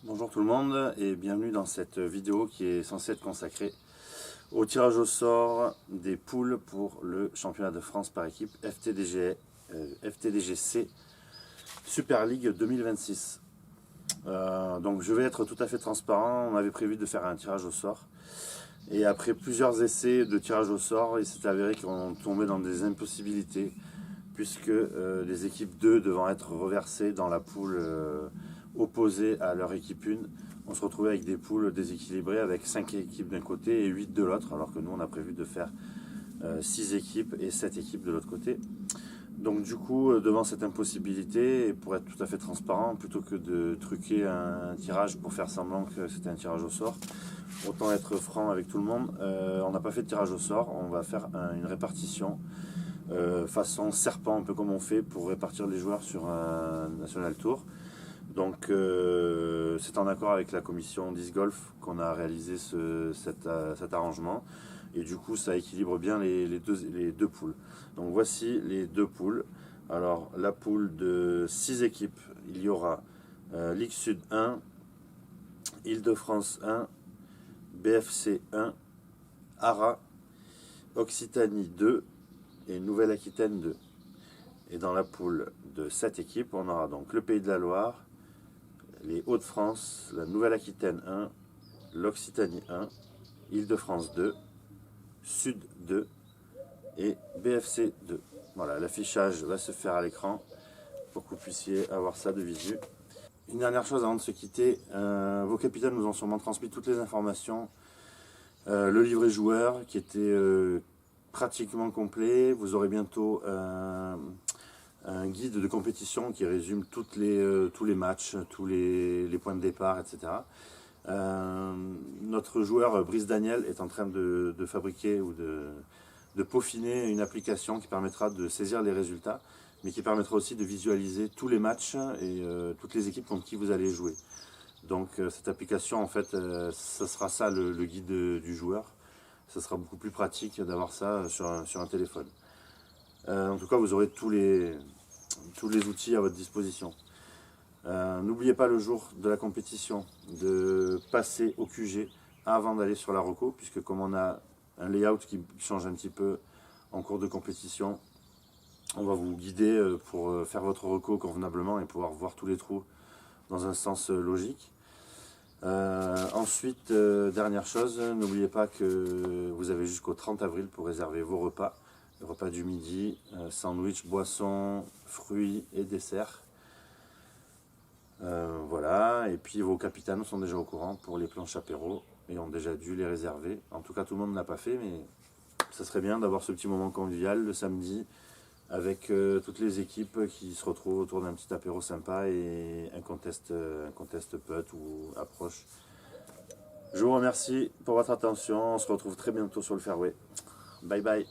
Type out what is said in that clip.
Bonjour tout le monde et bienvenue dans cette vidéo qui est censée être consacrée au tirage au sort des poules pour le championnat de France par équipe FTDGC Super League 2026. Donc je vais être tout à fait transparent, on avait prévu de faire un tirage au sort et après plusieurs essais de tirage au sort, il s'est avéré qu'on tombait dans des impossibilités puisque les équipes 2 devant être reversées dans la poule opposée à leur équipe 1, on se retrouvait avec des poules déséquilibrées avec 5 équipes d'un côté et 8 de l'autre, alors que nous on a prévu de faire 6 équipes et 7 équipes de l'autre côté. Donc du coup, devant cette impossibilité, et pour être tout à fait transparent, plutôt que de truquer un tirage pour faire semblant que c'était un tirage au sort, autant être franc avec tout le monde, on n'a pas fait de tirage au sort, on va faire une répartition façon serpent, un peu comme on fait pour répartir les joueurs sur un National Tour. Donc c'est en accord avec la commission Disc Golf qu'on a réalisé cet arrangement. Et du coup ça équilibre bien les deux poules. Donc voici les deux poules. Alors la poule de 6 équipes, il y aura Ligue Sud 1, Île-de-France 1, BFC 1, ARA, Occitanie 2 et Nouvelle-Aquitaine 2. Et dans la poule de 7 équipes, on aura donc le Pays de la Loire, les Hauts-de-France, la Nouvelle-Aquitaine 1, l'Occitanie 1, Île-de-France 2, Sud 2 et BFC 2. Voilà, l'affichage va se faire à l'écran pour que vous puissiez avoir ça de visu. Une dernière chose avant de se quitter, vos capitaines nous ont sûrement transmis toutes les informations. Le livret joueur qui était pratiquement complet. Vous aurez bientôt un guide de compétition qui résume tous les matchs, tous les points de départ, etc. Notre joueur Brice Daniel est en train de fabriquer ou de peaufiner une application qui permettra de saisir les résultats, mais qui permettra aussi de visualiser tous les matchs et toutes les équipes contre qui vous allez jouer. Donc cette application, en fait, ça sera ça le guide du joueur. Ça sera beaucoup plus pratique d'avoir ça sur un téléphone. En tout cas, vous aurez tous les outils à votre disposition. N'oubliez pas le jour de la compétition de passer au QG avant d'aller sur la reco, puisque comme on a un layout qui change un petit peu en cours de compétition, on va vous guider pour faire votre reco convenablement et pouvoir voir tous les trous dans un sens logique. Ensuite, dernière chose, n'oubliez pas que vous avez jusqu'au 30 avril pour réserver vos repas. Le repas du midi, sandwich, boisson, fruits et desserts. Voilà, et puis vos capitaines sont déjà au courant pour les planches apéro et ont déjà dû les réserver. En tout cas, tout le monde ne l'a pas fait, mais ça serait bien d'avoir ce petit moment convivial le samedi avec toutes les équipes qui se retrouvent autour d'un petit apéro sympa et un contest putt ou approche. Je vous remercie pour votre attention, on se retrouve très bientôt sur le fairway. Bye bye.